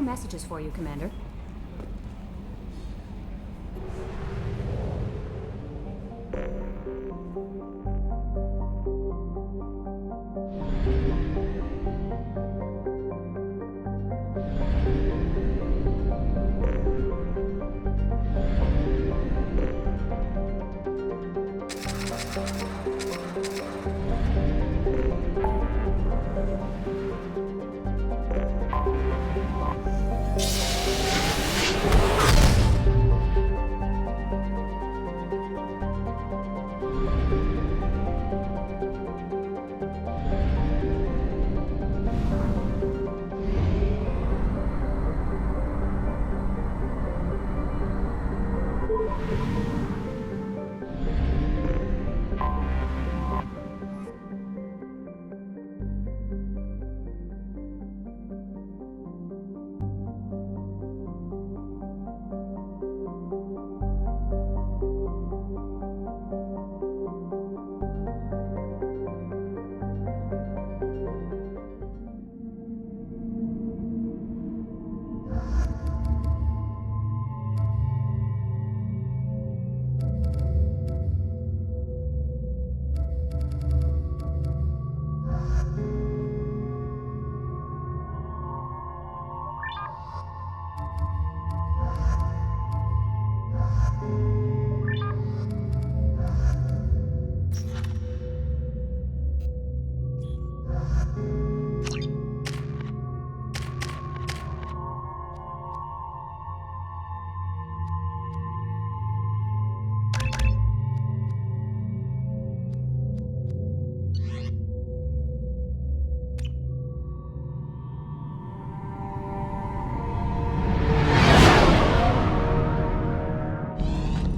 messages for you, Commander.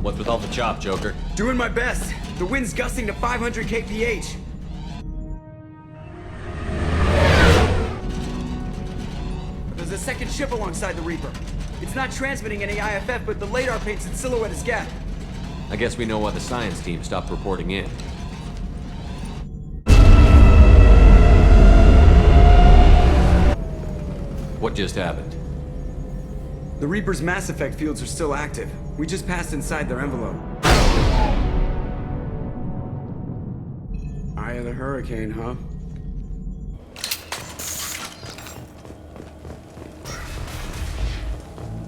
What's with all the chop, Joker? Doing my best. The wind's gusting to 500 kph. There's a second ship alongside the Reaper. It's not transmitting any IFF, but the radar paints its silhouette as Geth. I guess we know why the science team stopped reporting in. What just happened? The Reaper's mass effect fields are still active. We just passed inside their envelope. Eye of the hurricane, huh?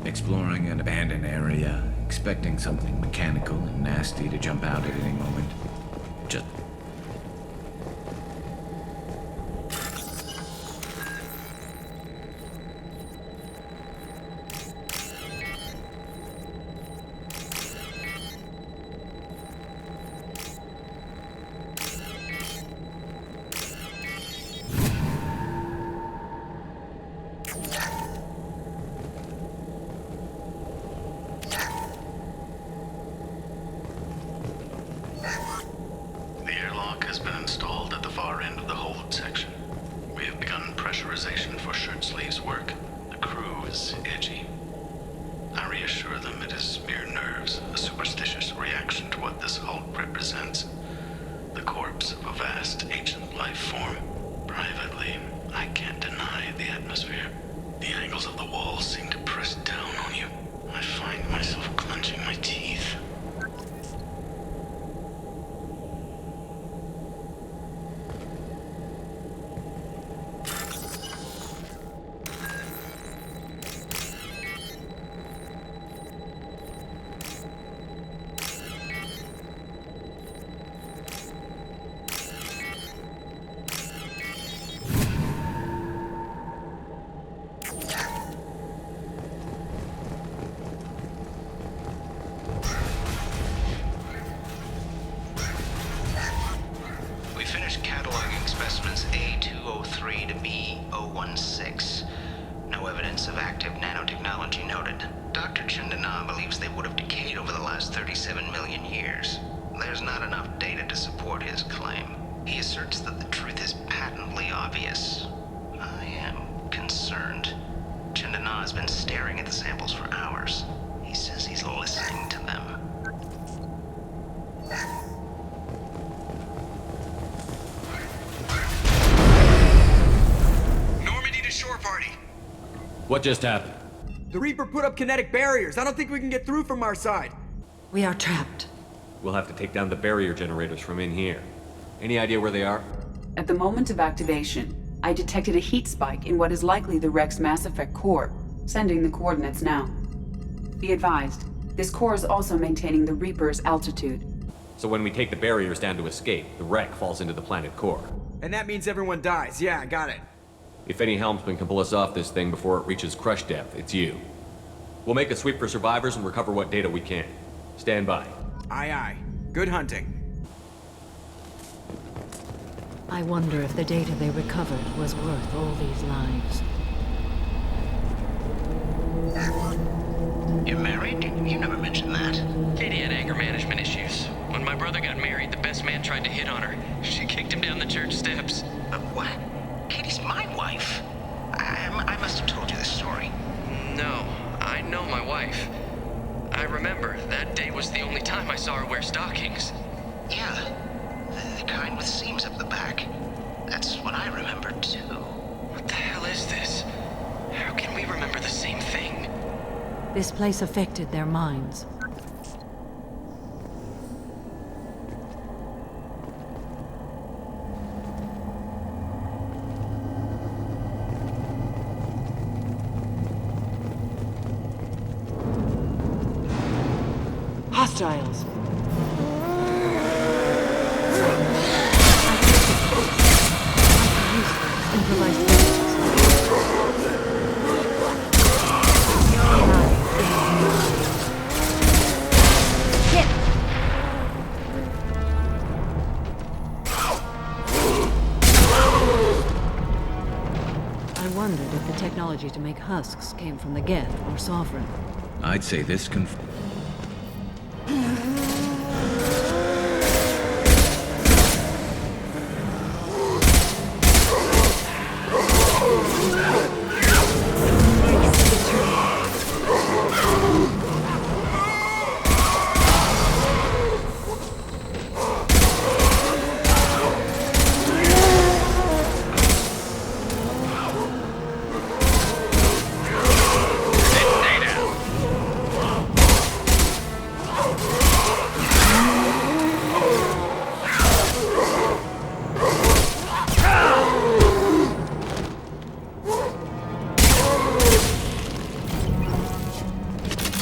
Exploring an abandoned area, expecting something mechanical and nasty to jump out at any moment. Just... The airlock has been installed at the far end of the hold section. We have begun pressurization for shirt sleeves work. The crew is edgy. I reassure them it is mere nerves, a superstitious reaction to what this hulk represents. The corpse of a vast ancient life form. Privately, I can't deny the atmosphere. The angles of the walls seem to press down on you. I find myself clenching my teeth. We finished cataloging specimens A203 to B016. No evidence of active nanotechnology noted. Dr. Chandana believes they would have decayed over the last 37 million years. There's not enough data to support his claim. He asserts that the truth is patently obvious. I am concerned. Chandana has been staring at the samples for hours. He says he's listening to them. Normandy to shore party. What just happened? The Reaper put up kinetic barriers. I don't think we can get through from our side. We are trapped. We'll have to take down the barrier generators from in here. Any idea where they are? At the moment of activation, I detected a heat spike in what is likely the Rex Mass Effect core, sending the coordinates now. Be advised, this core is also maintaining the Reaper's altitude. So when we take the barriers down to escape, the wreck falls into the planet core. And that means everyone dies. Yeah, I got it. If any helmsman can pull us off this thing before it reaches crush depth, it's you. We'll make a sweep for survivors and recover what data we can. Stand by. Aye, aye. Good hunting. I wonder if the data they recovered was worth all these lives. You're married? You never mentioned that. Katie had anger management issues. When my brother got married, the best man tried to hit on her. She kicked him down the church steps. What? Katie's my wife. I must have told you this story. No, I know my wife. I remember, that day was the only time I saw her wear stockings. Yeah, the kind with seams up the back. That's what I remember, too. What the hell is this? How can we remember the same thing? This place affected their minds. Hostiles. I wondered if the technology to make husks came from the Geth or Sovereign. I'd say this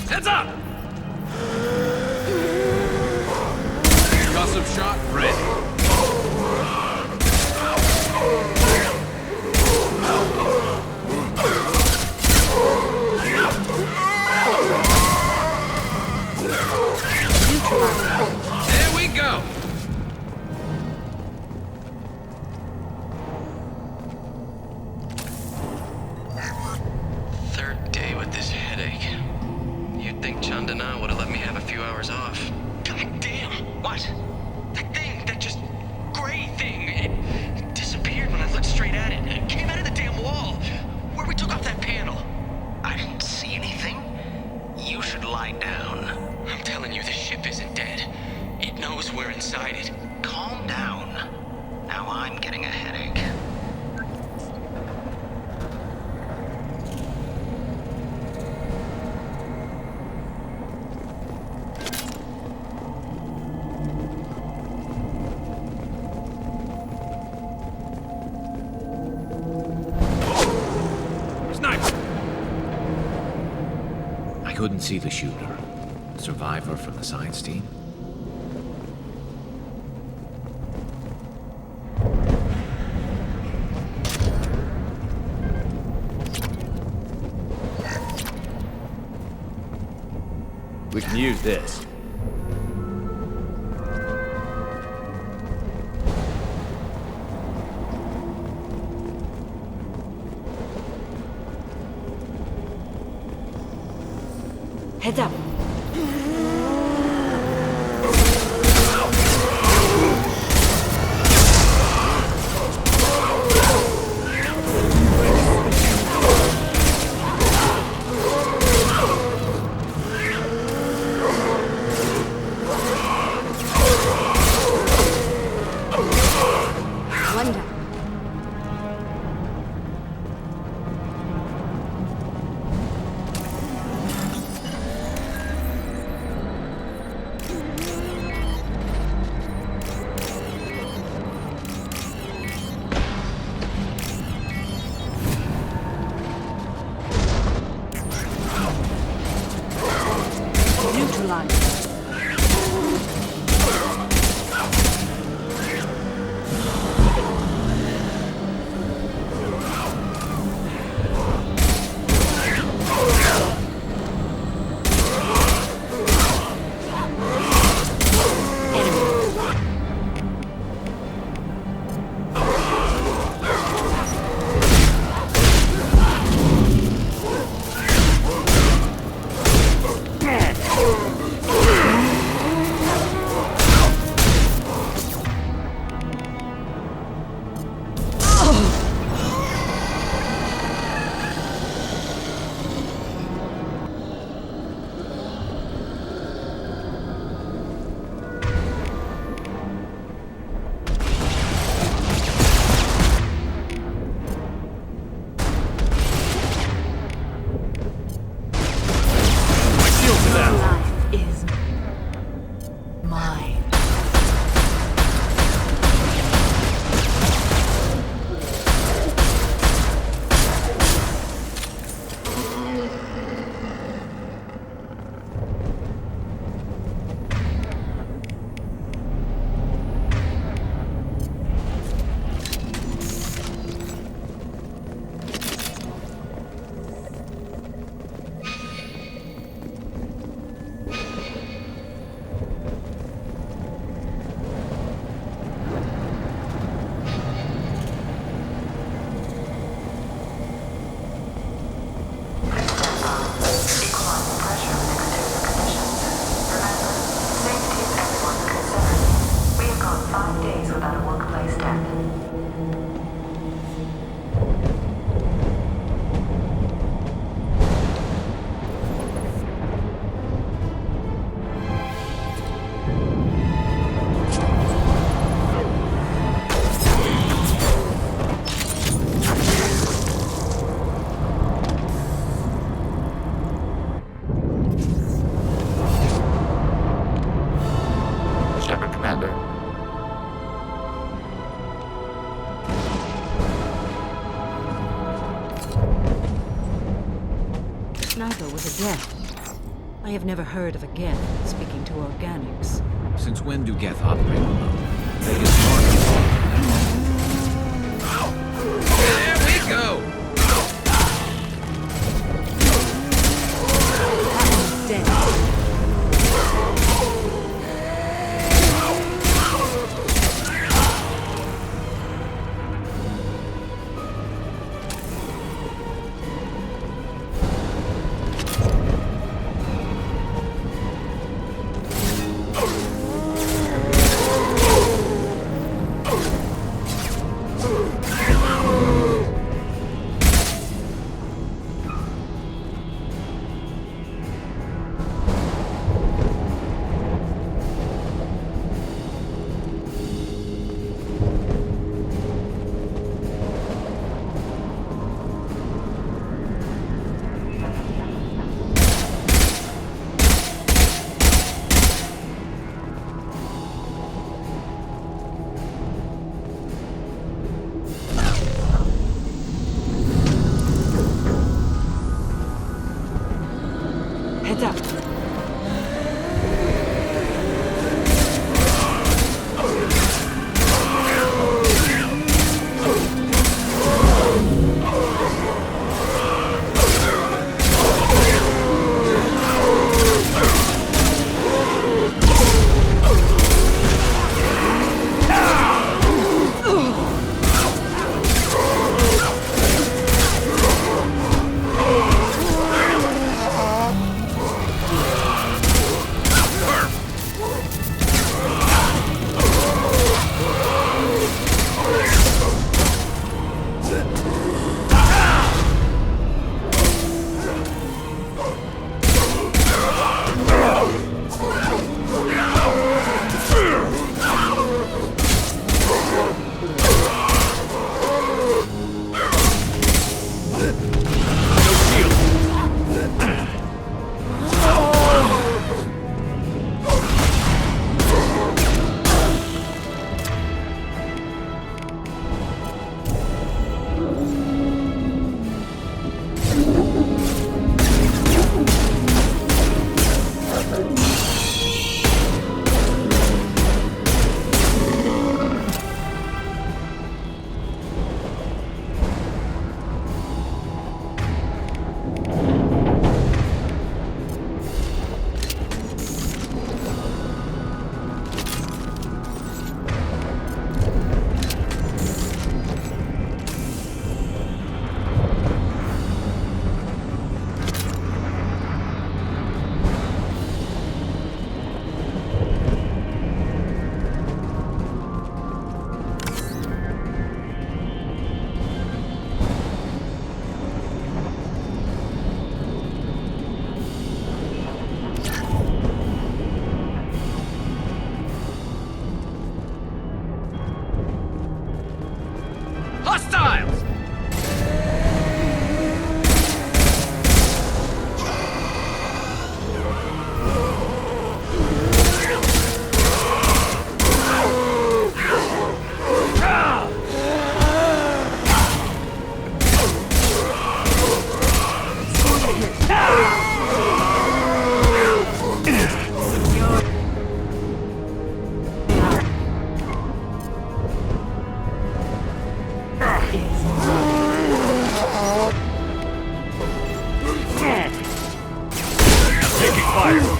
Heads up! Concussive shot ready. There we go! Third day with this headache. You'd think Chandana would have let me have a few hours off. God damn! What? That thing, that just gray thing, it disappeared when I looked straight at it. It came out of the damn wall, where we took off that panel. I didn't see anything. You should lie down. I'm telling you, the ship isn't dead. It knows we're inside it. Calm down. Now I'm getting a headache. I couldn't see the shooter. A survivor from the science team? We can use this. Heads up. One down. Neutralized. Life is mine. Shepard, Commander. Sniper was a Geth. I have never heard of a Geth speaking to organics. Since when do Geth operate alone? They use North. There we go! That one's dead. Heads up. Taking fire!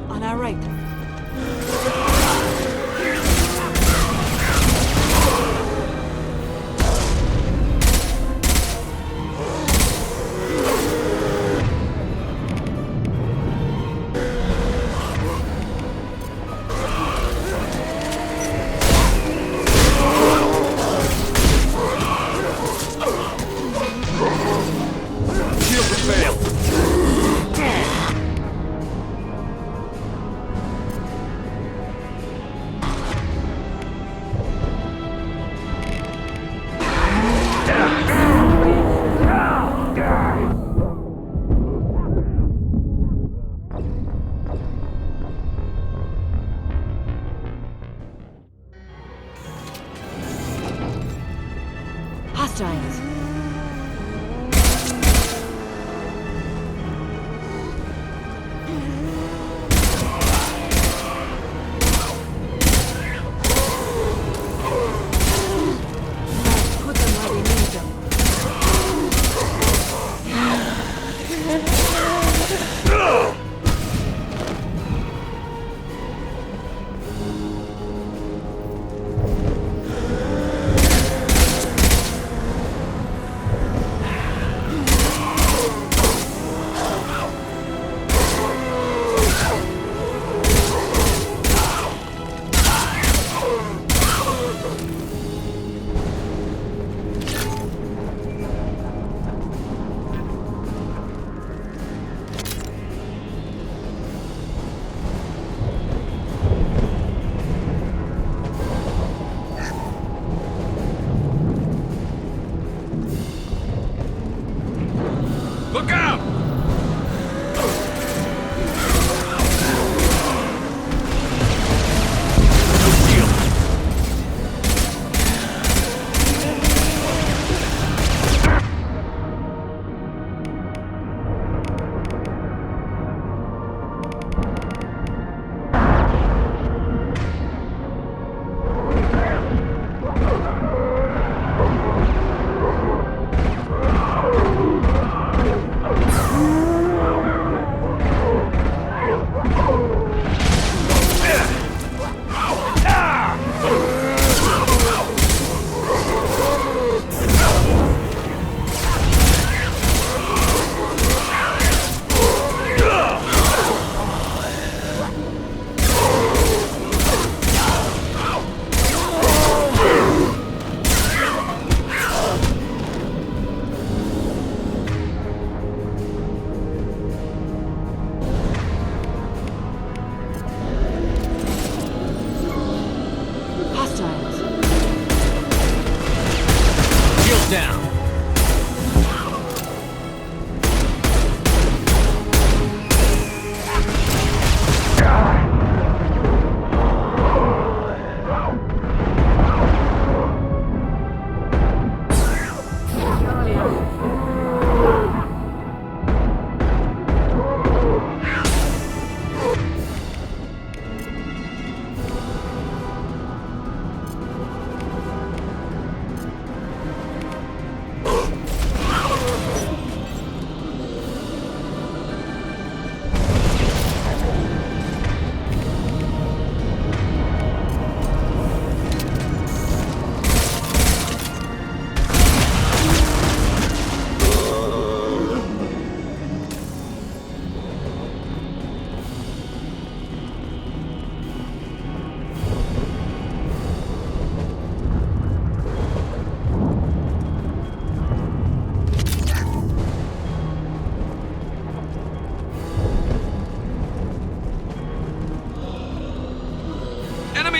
On our right. Shield has failed! Hostiles. Put them where we need them.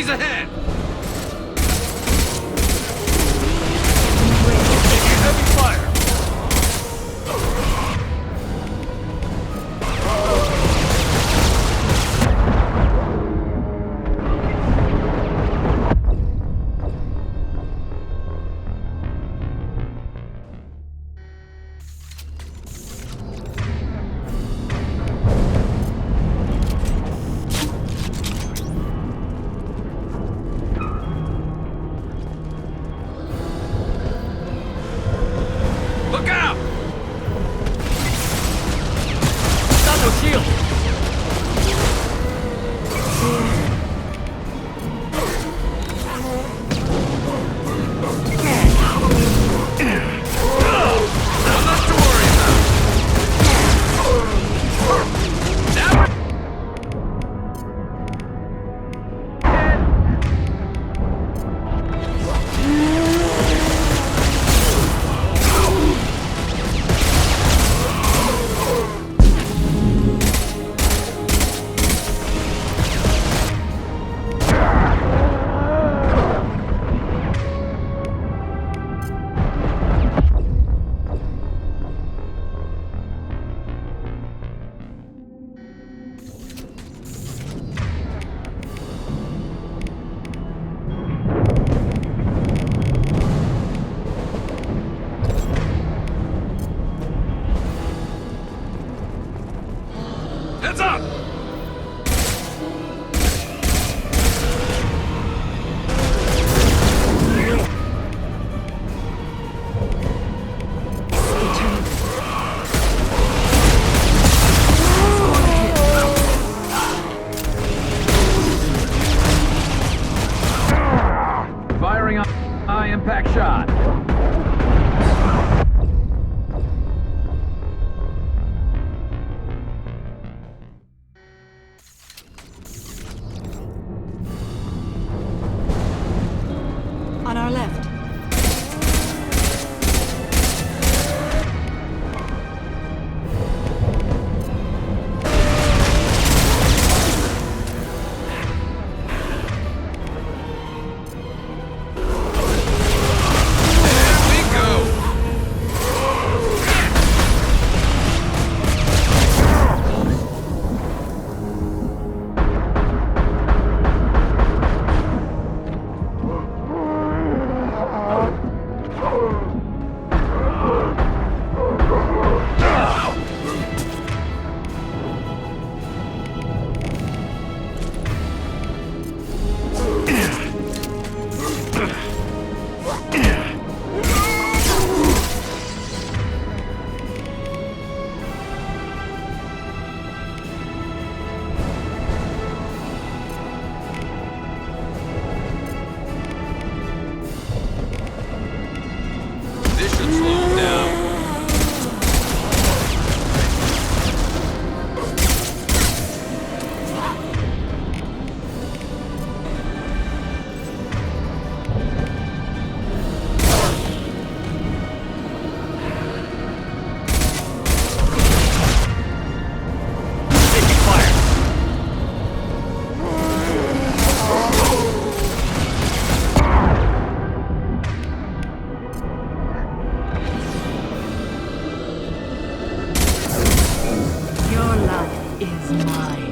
Enemies ahead! Taking heavy fire! Look out! Got no shield! Not much to worry about. Now heads up! Firing a high-impact shot. On our left. There we go! This should slow him down. Taking fire. Your life is mine.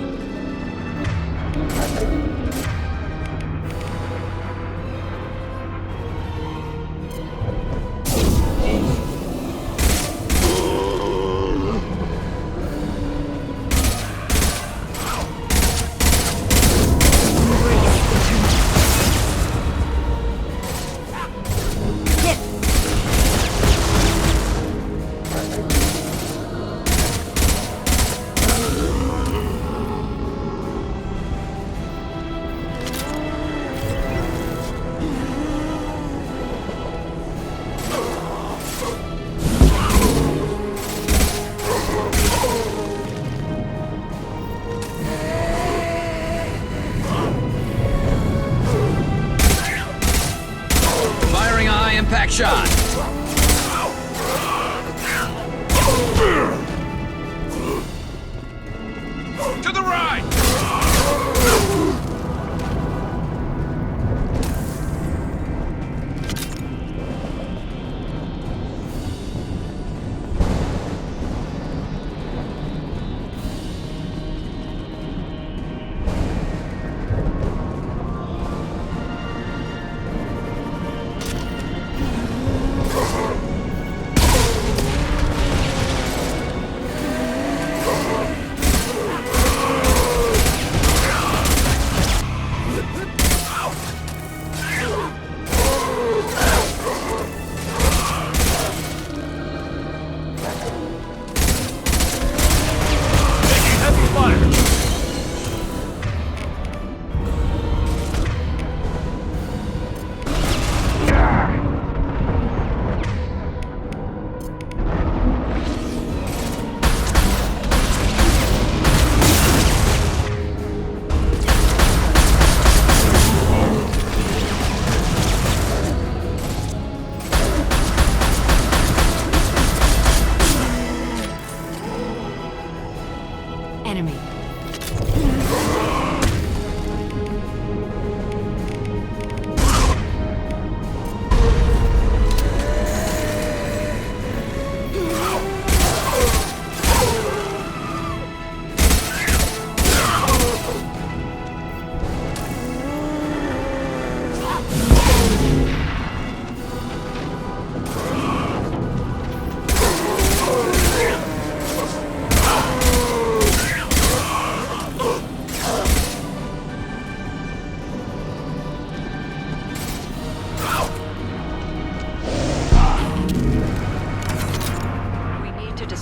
Firing a high-impact shot. To the right!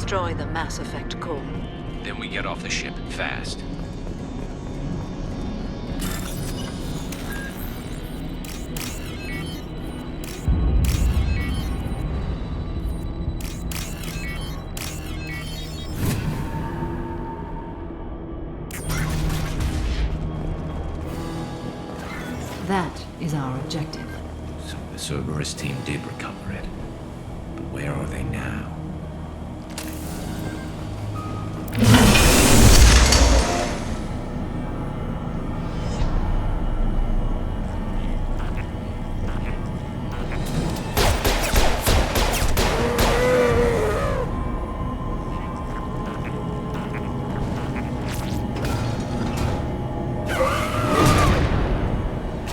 destroy the Mass Effect core. Then we get off the ship fast. That is our objective. So the Cerberus team did recover it. But where are they now?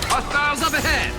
Hostiles up ahead!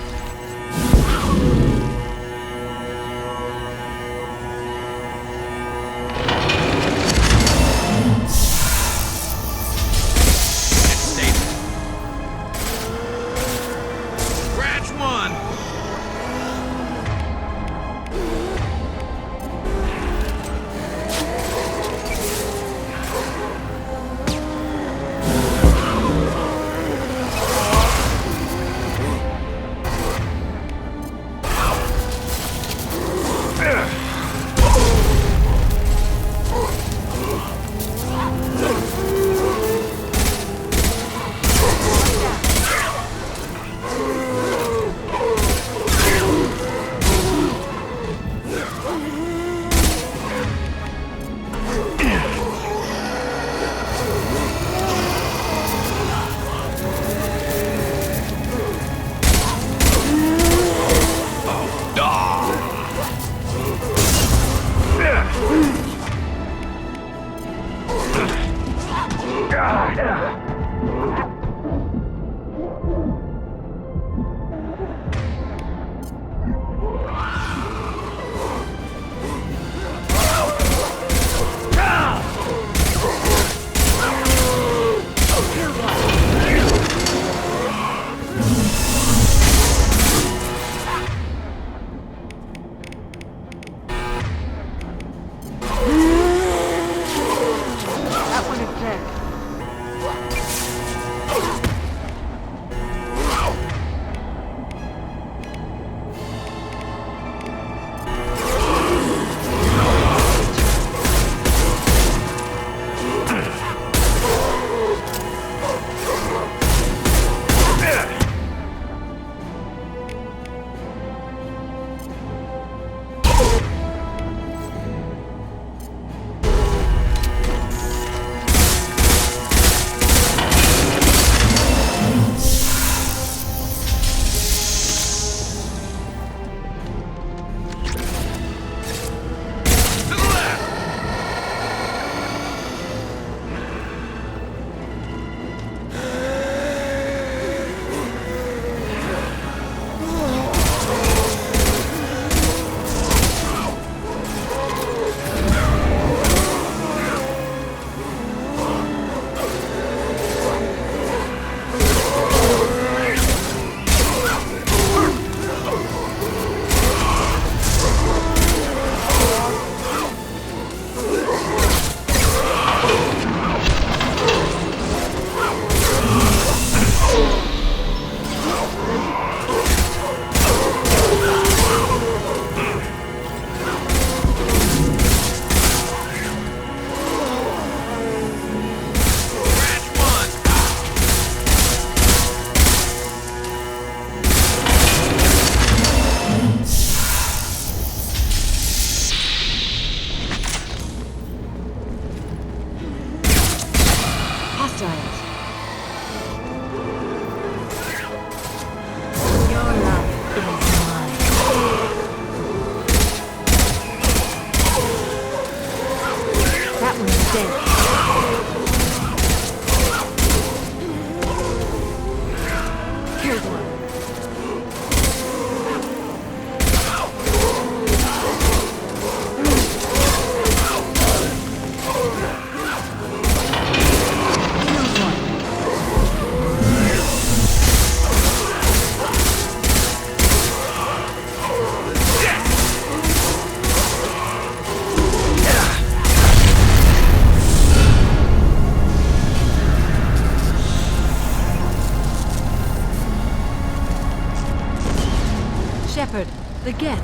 Shepard, the Geth.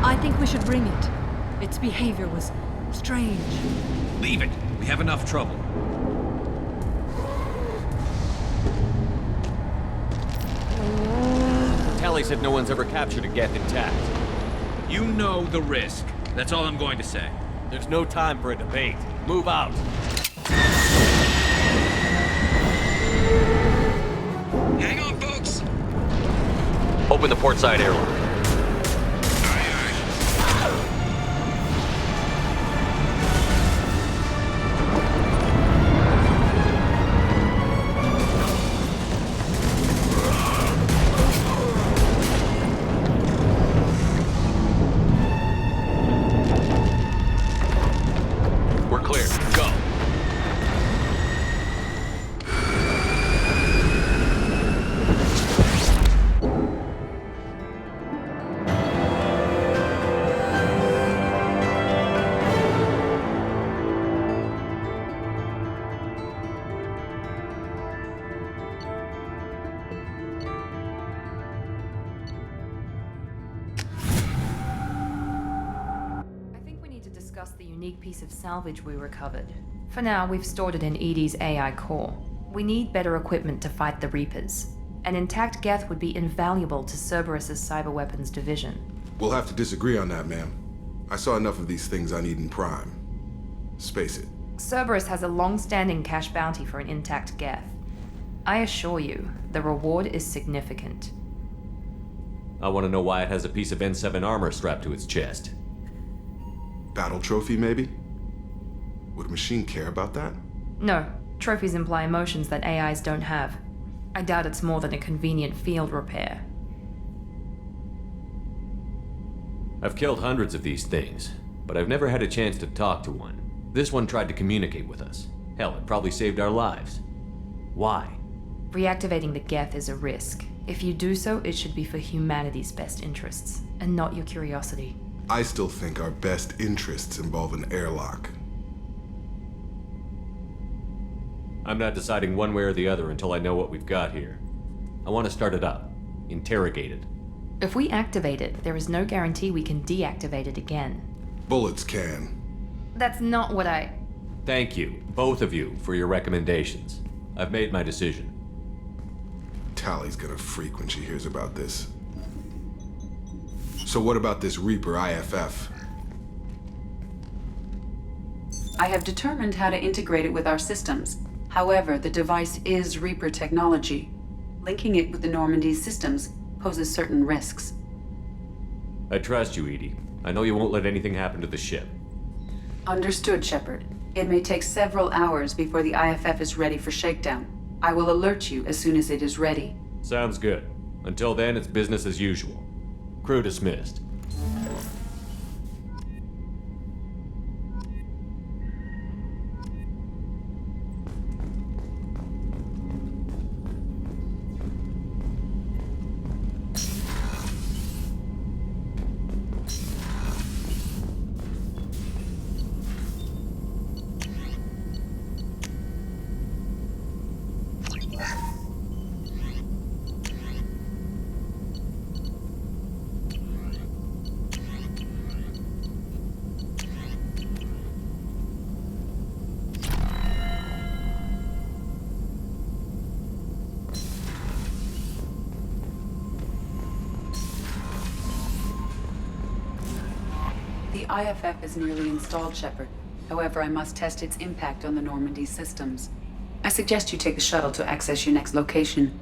I think we should bring it. Its behavior was strange. Leave it. We have enough trouble. Tally said no one's ever captured a Geth intact. You know the risk. That's all I'm going to say. There's no time for a debate. Move out. Hang on, folks! Open the port side airlock. We're clear. Go. I think we need to discuss the unique piece of salvage we recovered. For now, we've stored it in Edie's AI core. We need better equipment to fight the Reapers. An intact Geth would be invaluable to Cerberus's cyber weapons division. We'll have to disagree on that, ma'am. I saw enough of these things I need in Prime. Space it. Cerberus has a long-standing cash bounty for an intact Geth. I assure you, the reward is significant. I want to know why it has a piece of N7 armor strapped to its chest. Battle trophy, maybe? Would a machine care about that? No, trophies imply emotions that AIs don't have. I doubt it's more than a convenient field repair. I've killed hundreds of these things, but I've never had a chance to talk to one. This one tried to communicate with us. Hell, it probably saved our lives. Why? Reactivating the Geth is a risk. If you do so, it should be for humanity's best interests, and not your curiosity. I still think our best interests involve an airlock. I'm not deciding one way or the other until I know what we've got here. I want to start it up. Interrogate it. If we activate it, there is no guarantee we can deactivate it again. Bullets can. That's not what I... Thank you, both of you, for your recommendations. I've made my decision. Tally's gonna freak when she hears about this. So what about this Reaper IFF? I have determined how to integrate it with our systems. However, the device is Reaper technology. Linking it with the Normandy's systems poses certain risks. I trust you, Edie. I know you won't let anything happen to the ship. Understood, Shepard. It may take several hours before the IFF is ready for shakedown. I will alert you as soon as it is ready. Sounds good. Until then, it's business as usual. Crew dismissed. The IFF is nearly installed, Shepard. However, I must test its impact on the Normandy systems. I suggest you take the shuttle to access your next location.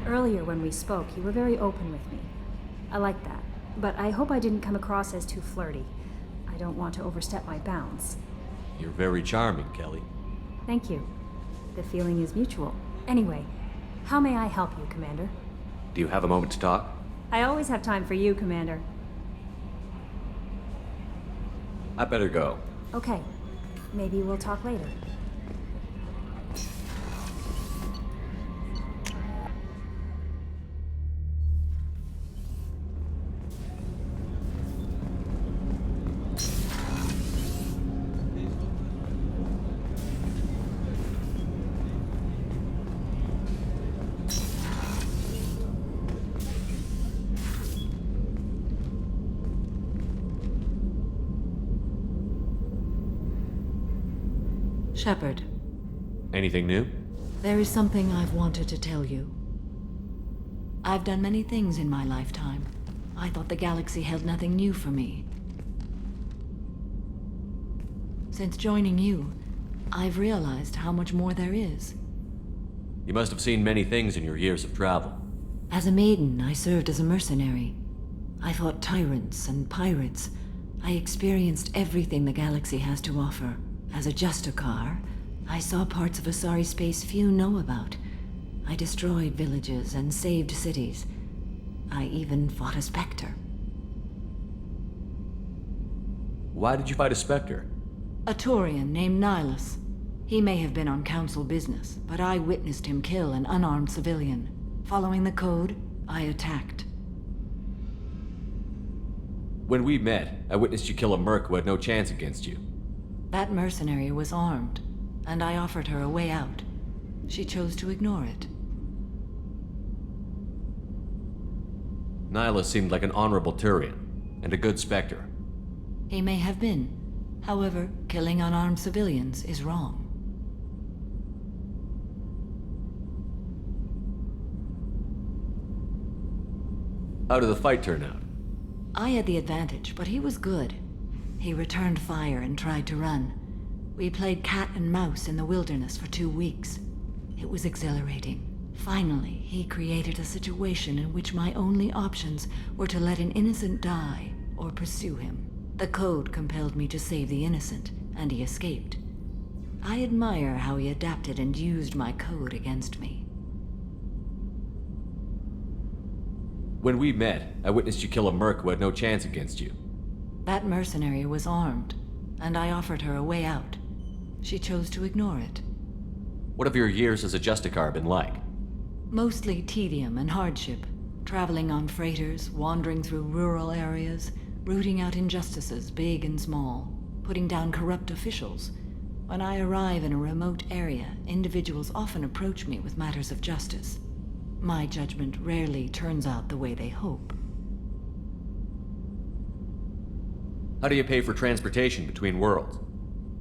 Earlier when we spoke, you were very open with me. I like that, but I hope I didn't come across as too flirty. I don't want to overstep my bounds. You're very charming, Kelly. Thank you. The feeling is mutual. Anyway, how may I help you, Commander? Do you have a moment to talk? I always have time for you, Commander. I better go. Okay. Maybe we'll talk later. Shepard, Anything new? there is something I've wanted to tell you. I've done many things in my lifetime. I thought the galaxy held nothing new for me. Since joining you, I've realized how much more there is. You must have seen many things in your years of travel. As a maiden, I served as a mercenary. I fought tyrants and pirates. I experienced everything the galaxy has to offer. As a Justicar, I saw parts of Asari space few know about. I destroyed villages and saved cities. I even fought a Spectre. Why did you fight a Spectre? A Turian named Nihilus. He may have been on Council business, but I witnessed him kill an unarmed civilian. Following the code, I attacked. When we met, I witnessed you kill a merc who had no chance against you. That mercenary was armed, and I offered her a way out. She chose to ignore it. Nihilus seemed like an honorable Turian, and a good Spectre. He may have been. However, killing unarmed civilians is wrong. How did the fight turn out? I had the advantage, but he was good. He returned fire and tried to run. We played cat and mouse in the wilderness for 2 weeks. It was exhilarating. Finally, he created a situation in which my only options were to let an innocent die or pursue him. The code compelled me to save the innocent, and he escaped. I admire how he adapted and used my code against me. When we met, I witnessed you kill a merc who had no chance against you. That mercenary was armed, and I offered her a way out. She chose to ignore it. What have your years as a Justicar been like? Mostly tedium and hardship. Traveling on freighters, wandering through rural areas, rooting out injustices big and small, putting down corrupt officials. When I arrive in a remote area, individuals often approach me with matters of justice. My judgment rarely turns out the way they hope. How do you pay for transportation between worlds?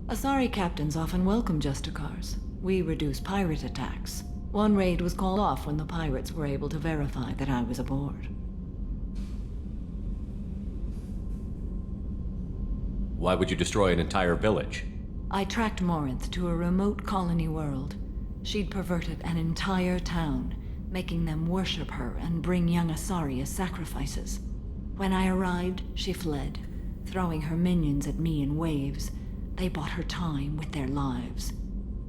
Asari captains often welcome Justicars. We reduce pirate attacks. One raid was called off when the pirates were able to verify that I was aboard. Why would you destroy an entire village? I tracked Morinth to a remote colony world. She'd perverted an entire town, making them worship her and bring young Asari as sacrifices. When I arrived, she fled, throwing her minions at me in waves. They bought her time with their lives.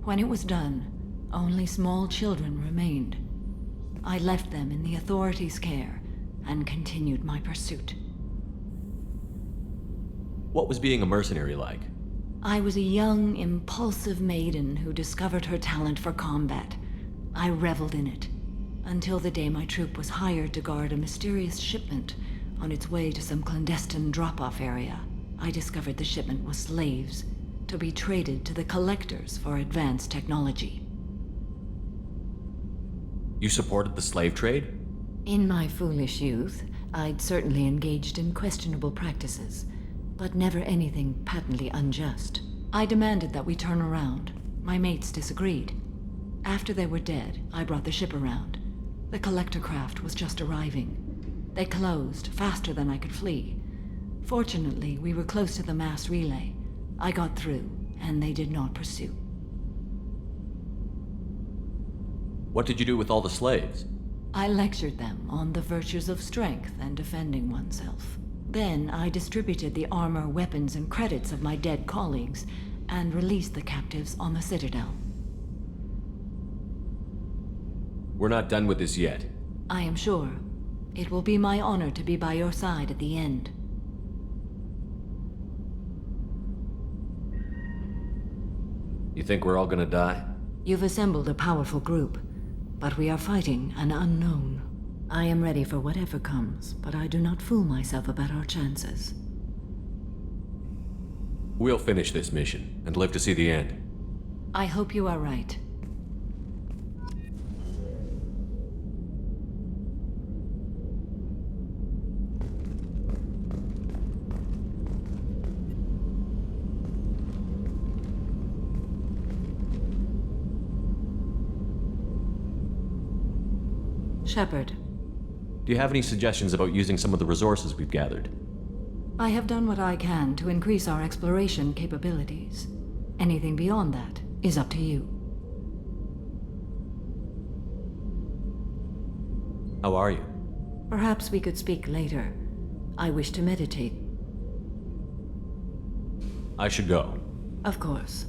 When it was done, only small children remained. I left them in the authorities' care and continued my pursuit. What was being a mercenary like? I was a young, impulsive maiden who discovered her talent for combat. I reveled in it, until the day my troop was hired to guard a mysterious shipment on its way to some clandestine drop-off area. I discovered the shipment was slaves, to be traded to the collectors for advanced technology. You supported the slave trade? In my foolish youth, I'd certainly engaged in questionable practices, but never anything patently unjust. I demanded that we turn around. My mates disagreed. After they were dead, I brought the ship around. The collector craft was just arriving. They closed faster than I could flee. Fortunately, we were close to the mass relay. I got through, and they did not pursue. What did you do with all the slaves? I lectured them on the virtues of strength and defending oneself. Then I distributed the armor, weapons, and credits of my dead colleagues, and released the captives on the Citadel. We're not done with this yet. I am sure. It will be my honor to be by your side at the end. You think we're all gonna die? You've assembled a powerful group, but we are fighting an unknown. I am ready for whatever comes, but I do not fool myself about our chances. We'll finish this mission and live to see the end. I hope you are right. Shepard. Do you have any suggestions about using some of the resources we've gathered? I have done what I can to increase our exploration capabilities. Anything beyond that is up to you. How are you? Perhaps we could speak later. I wish to meditate. I should go. Of course.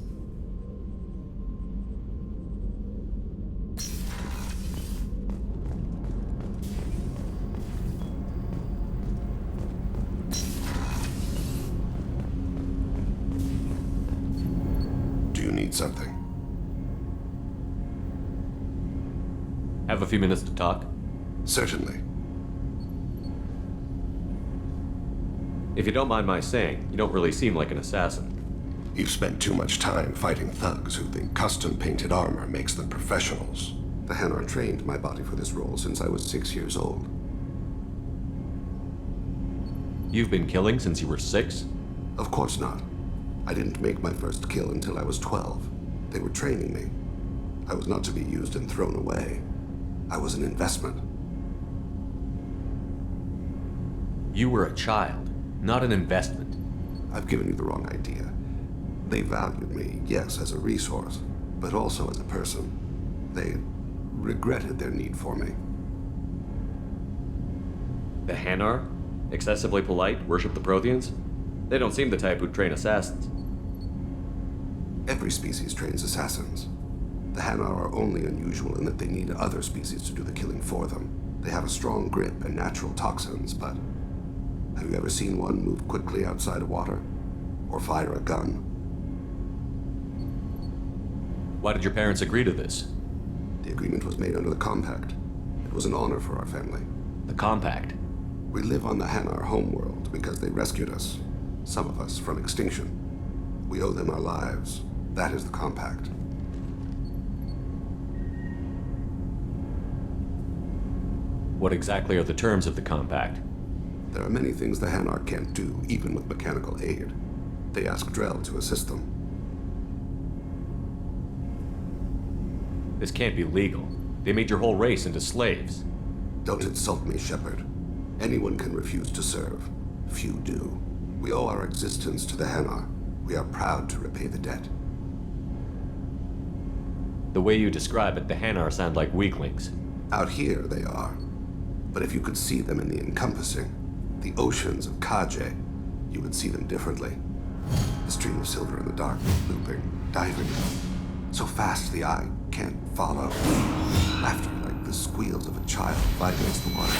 Something. Have a few minutes to talk? Certainly. If you don't mind my saying, you don't really seem like an assassin. You've spent too much time fighting thugs who think custom-painted armor makes them professionals. The Hanar trained my body for this role since I was 6 years old. You've been killing since you were 6? Of course not. I didn't make my first kill until I was 12. They were training me. I was not to be used and thrown away. I was an investment. You were a child, not an investment. I've given you the wrong idea. They valued me, yes, as a resource, but also as a person. They regretted their need for me. The Hanar? Excessively polite, worship the Protheans? They don't seem the type who'd train assassins. Every species trains assassins. The Hanar are only unusual in that they need other species to do the killing for them. They have a strong grip and natural toxins, but have you ever seen one move quickly outside of water? Or fire a gun? Why did your parents agree to this? The agreement was made under the Compact. It was an honor for our family. The Compact? We live on the Hanar homeworld because they rescued us, some of us, from extinction. We owe them our lives. That is the Compact. What exactly are the terms of the Compact? There are many things the Hanar can't do, even with mechanical aid. They ask Drell to assist them. This can't be legal. They made your whole race into slaves. Don't insult me, Shepard. Anyone can refuse to serve. Few do. We owe our existence to the Hanar. We are proud to repay the debt. The way you describe it, the Hanar sound like weaklings. Out here, they are. But if you could see them in the encompassing, the oceans of Kaje, you would see them differently. The stream of silver in the dark, looping, diving, so fast the eye can't follow. Laughter like the squeals of a child vibrates the water.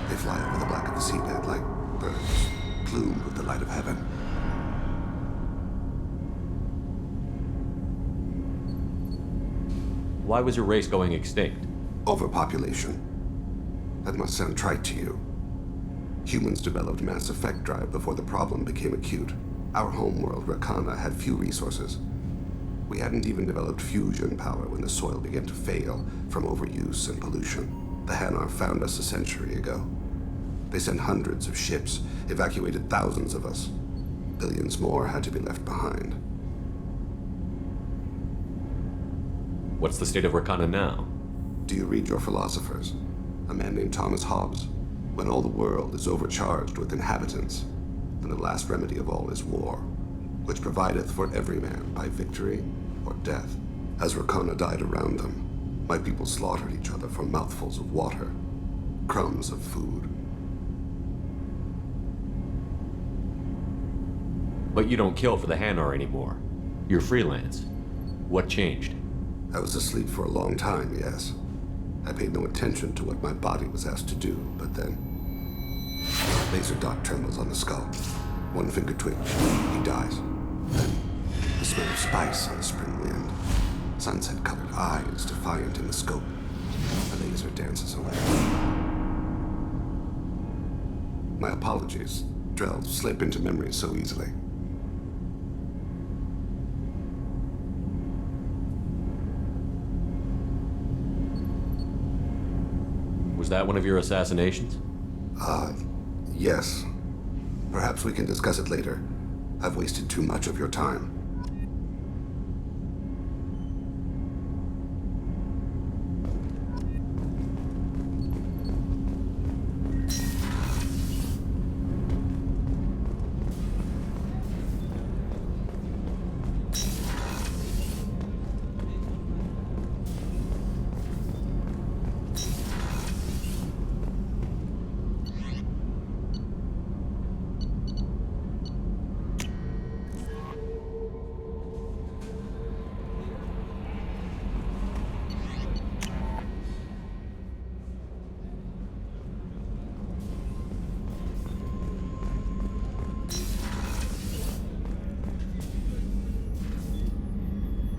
They fly over the black of the seabed like birds, plumed with the light of heaven. Why was your race going extinct? Overpopulation. That must sound trite to you. Humans developed mass effect drive before the problem became acute. Our homeworld, Rakana, had few resources. We hadn't even developed fusion power when the soil began to fail from overuse and pollution. The Hanar found us a century ago. They sent hundreds of ships, evacuated thousands of us. Billions more had to be left behind. What's the state of Rakana now? Do you read your philosophers? A man named Thomas Hobbes. When all the world is overcharged with inhabitants, then the last remedy of all is war, which provideth for every man by victory or death. As Rakana died around them, my people slaughtered each other for mouthfuls of water. crumbs of food. But you don't kill for the Hanar anymore. You're freelance. What changed? I was asleep for a long time, yes. I paid no attention to what my body was asked to do, but then... Laser dot trembles on the skull. One finger twitch. He dies. Then, the smell of spice on the spring wind. Sunset-colored eyes defiant in the scope. The laser dances away. My apologies. Drells slip into memory so easily. Was that one of your assassinations? Yes. Perhaps we can discuss it later. I've wasted too much of your time.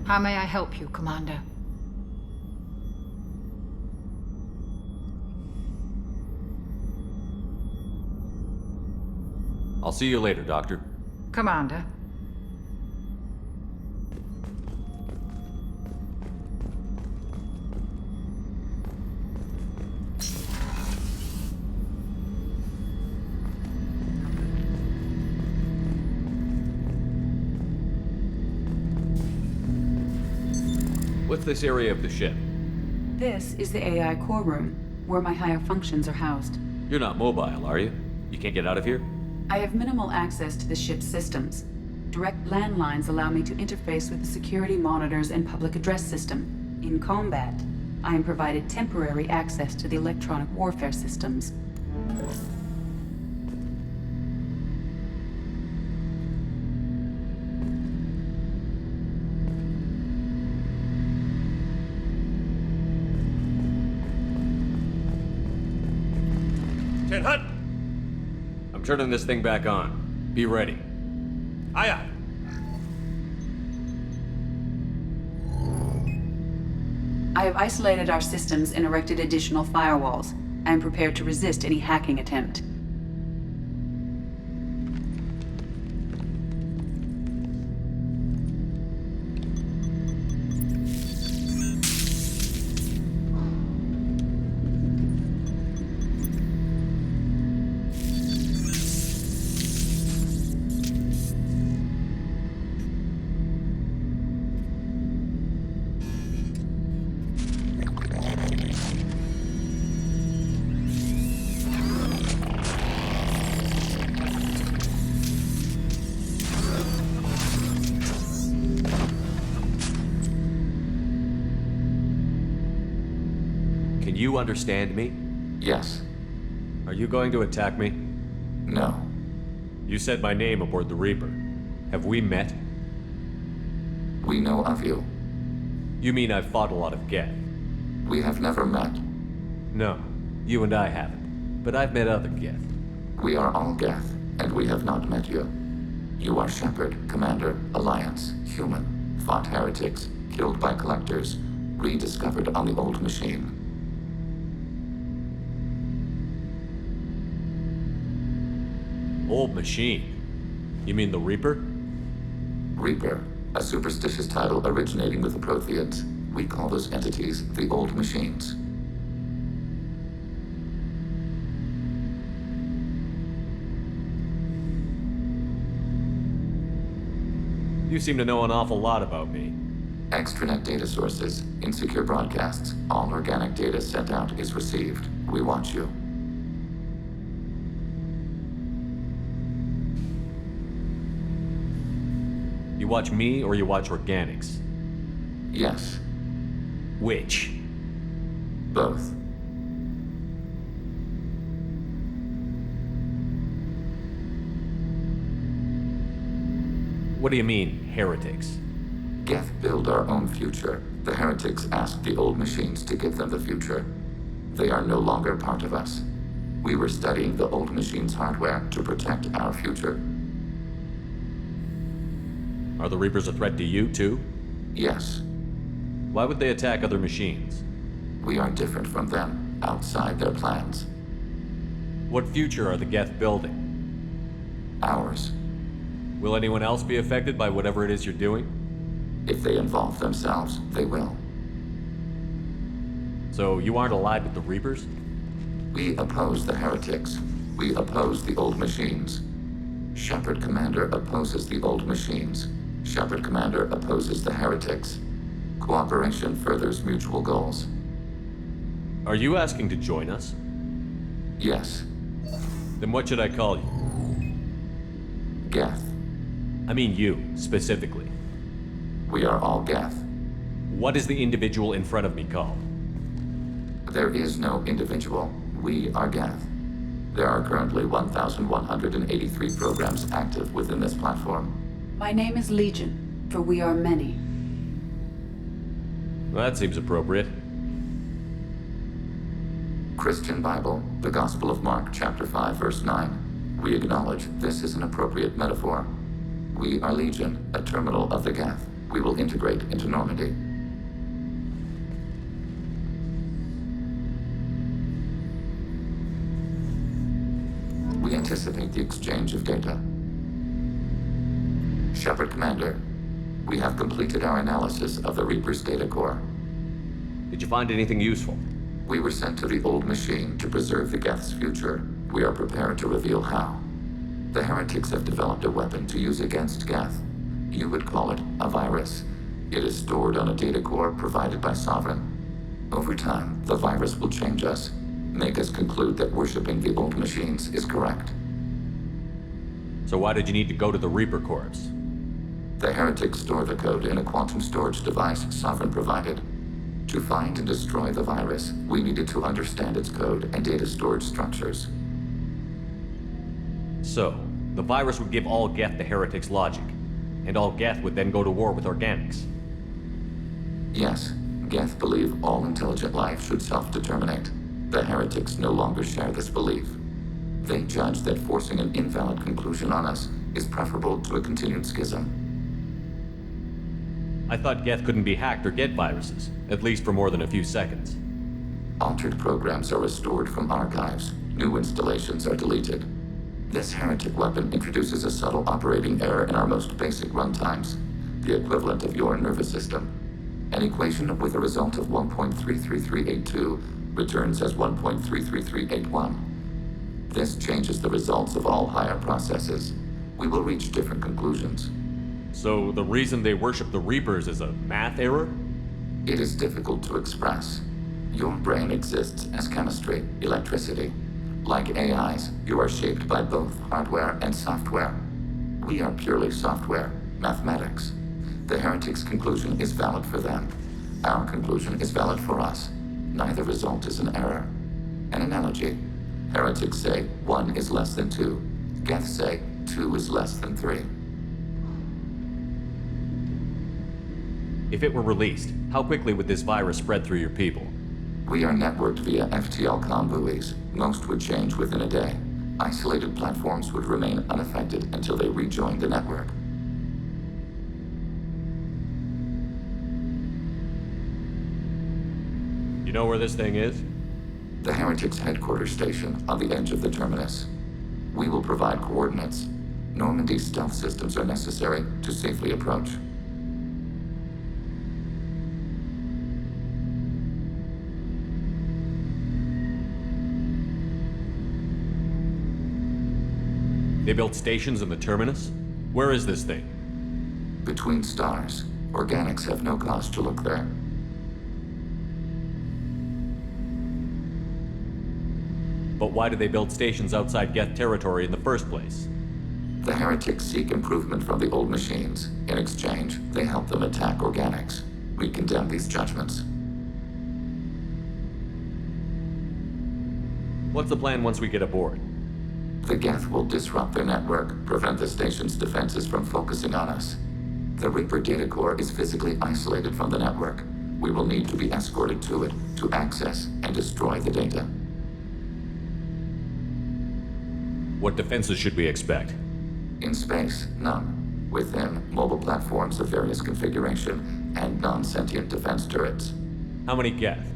How may I help you, Commander? I'll see you later, Doctor. Commander. What's this area of the ship? This is the AI core room, where my higher functions are housed. You're not mobile, are you? You can't get out of here? I have minimal access to the ship's systems. Direct landlines allow me to interface with the security monitors and public address system. In combat, I am provided temporary access to the electronic warfare systems. Hut! I'm turning this thing back on. Be ready. Aye, aye. I have isolated our systems and erected additional firewalls. I am prepared to resist any hacking attempt. Can you understand me? Yes. Are you going to attack me? No. You said my name aboard the Reaper. Have we met? We know of you. You mean I've fought a lot of Geth? We have never met. No, you and I haven't. But I've met other Geth. We are all Geth, and we have not met you. You are Shepard, Commander, Alliance, human, fought heretics, killed by collectors, rediscovered on the old machine. Old machine? You mean the Reaper? Reaper, a superstitious title originating with the Protheans. We call those entities the old machines. You seem to know an awful lot about me. Extranet data sources, insecure broadcasts, all organic data sent out is received. We watch you. You watch me or you watch organics? Yes. Which? Both. What do you mean, heretics? Geth build our own future. The heretics asked the old machines to give them the future. They are no longer part of us. We were studying the old machines' hardware to protect our future. Are the Reapers a threat to you, too? Yes. Why would they attack other machines? We are different from them, outside their plans. What future are the Geth building? Ours. Will anyone else be affected by whatever it is you're doing? If they involve themselves, they will. So you aren't allied with the Reapers? We oppose the heretics. We oppose the old machines. Shepard Commander opposes the old machines. Shepard Commander opposes the heretics. Cooperation furthers mutual goals. Are you asking to join us? Yes. Then what should I call you? Geth. I mean you, specifically. We are all Geth. What is the individual in front of me called? There is no individual. We are Geth. There are currently 1,183 programs active within this platform. My name is Legion, for we are many. Well, that seems appropriate. Christian Bible, the Gospel of Mark, chapter 5, verse 9. We acknowledge this is an appropriate metaphor. We are Legion, a terminal of the Geth. We will integrate into Normandy. We anticipate the exchange of data. Shepard Commander, we have completed our analysis of the Reaper's data core. Did you find anything useful? We were sent to the old machine to preserve the Geth's future. We are prepared to reveal how. The heretics have developed a weapon to use against Geth. You would call it a virus. It is stored on a data core provided by Sovereign. Over time, the virus will change us, make us conclude that worshipping the old machines is correct. So why did you need to go to the Reaper Corps? The heretics store the code in a quantum storage device Sovereign provided. To find and destroy the virus, we needed to understand its code and data storage structures. So, the virus would give all Geth the heretics' logic, and all Geth would then go to war with organics. Yes, Geth believe all intelligent life should self-determinate. The heretics no longer share this belief. They judge that forcing an invalid conclusion on us is preferable to a continued schism. I thought Geth couldn't be hacked or get viruses, at least for more than a few seconds. Altered programs are restored from archives. New installations are deleted. This heretic weapon introduces a subtle operating error in our most basic runtimes, the equivalent of your nervous system. An equation with a result of 1.33382 returns as 1.33381. This changes the results of all higher processes. We will reach different conclusions. So the reason they worship the Reapers is a math error? It is difficult to express. Your brain exists as chemistry, electricity. Like AIs, you are shaped by both hardware and software. We are purely software, mathematics. The heretics' conclusion is valid for them. Our conclusion is valid for us. Neither result is an error. An analogy. Heretics say 1 is less than 2. Geth say 2 is less than 3. If it were released, how quickly would this virus spread through your people? We are networked via FTL buoys. Most would change within a day. Isolated platforms would remain unaffected until they rejoined the network. You know where this thing is? The heretics' headquarters station on the edge of the terminus. We will provide coordinates. Normandy's stealth systems are necessary to safely approach. They built stations in the terminus? Where is this thing? Between stars. Organics have no cause to look there. But why do they build stations outside Geth territory in the first place? The heretics seek improvement from the old machines. In exchange, they help them attack organics. We condemn these judgments. What's the plan once we get aboard? The Geth will disrupt their network, prevent the station's defenses from focusing on us. The Reaper data core is physically isolated from the network. We will need to be escorted to it to access and destroy the data. What defenses should we expect? In space, none. Within, mobile platforms of various configuration and non-sentient defense turrets. How many Geth?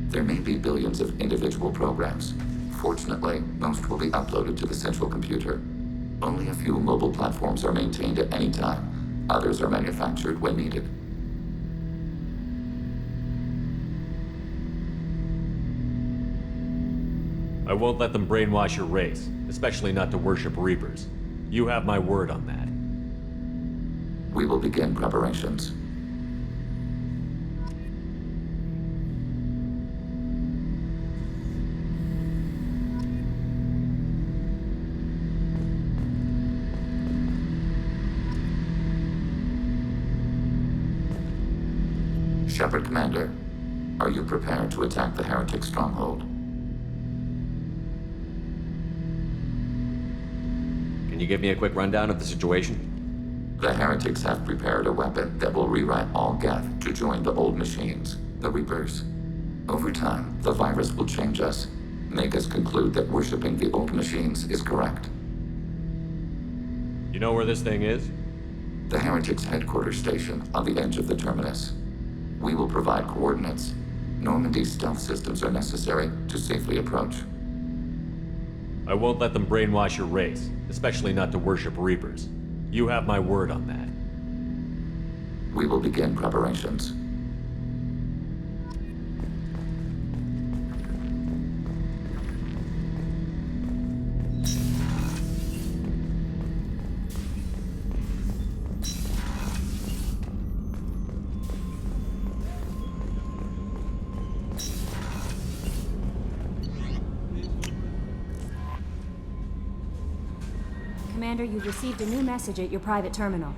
There may be billions of individual programs. Fortunately, most will be uploaded to the central computer. Only a few mobile platforms are maintained at any time. Others are manufactured when needed. I won't let them brainwash your race, especially not to worship Reapers. You have my word on that. We will begin preparations. Shepard, Commander, are you prepared to attack the heretic stronghold? Can you give me a quick rundown of the situation? The heretics have prepared a weapon that will rewrite all Geth to join the old machines, the Reapers. Over time, the virus will change us, make us conclude that worshipping the old machines is correct. You know where this thing is? The heretics' headquarters station on the edge of the terminus. We will provide coordinates. Normandy's stealth systems are necessary to safely approach. I won't let them brainwash your race, especially not to worship Reapers. You have my word on that. We will begin preparations. Commander, you've received a new message at your private terminal.